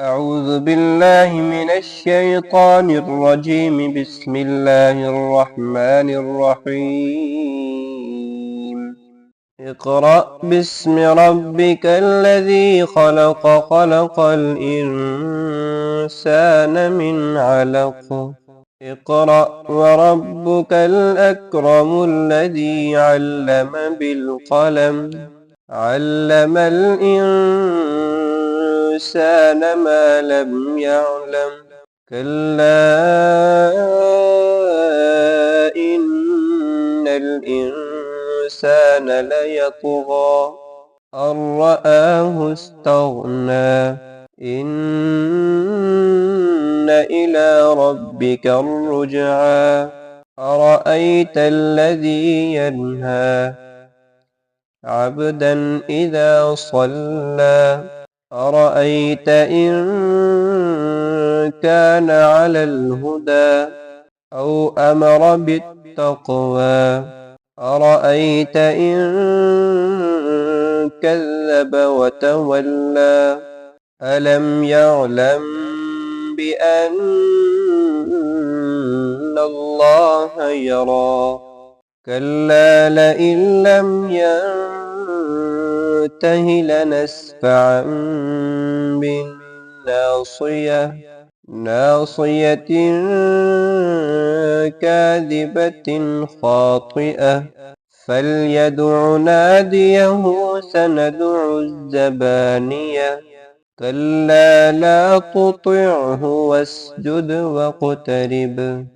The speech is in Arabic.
أعوذ بالله من الشيطان الرجيم. بسم الله الرحمن الرحيم. اقرأ باسم ربك الذي خلق. خلق الإنسان من علق. اقرأ وربك الأكرم الذي علم بالقلم. علم الإنسان ما لم يعلم. كلا إن الإنسان ليطغى أن رآه استغنى. إن إلى ربك الرجعى. أرأيت الذي ينهى عبدا إذا صلى. أرأيت إن كان على الهدى أو أمر بالتقوى. أرأيت إن كذب وتولى. ألم يعلم بأن الله يرى. كلا لئن لم ينته لنسفعا بالناصية. ناصية كاذبة خاطئة. فليدع ناديه سندع الزبانية. كلا لا تطعه واسجد واقترب.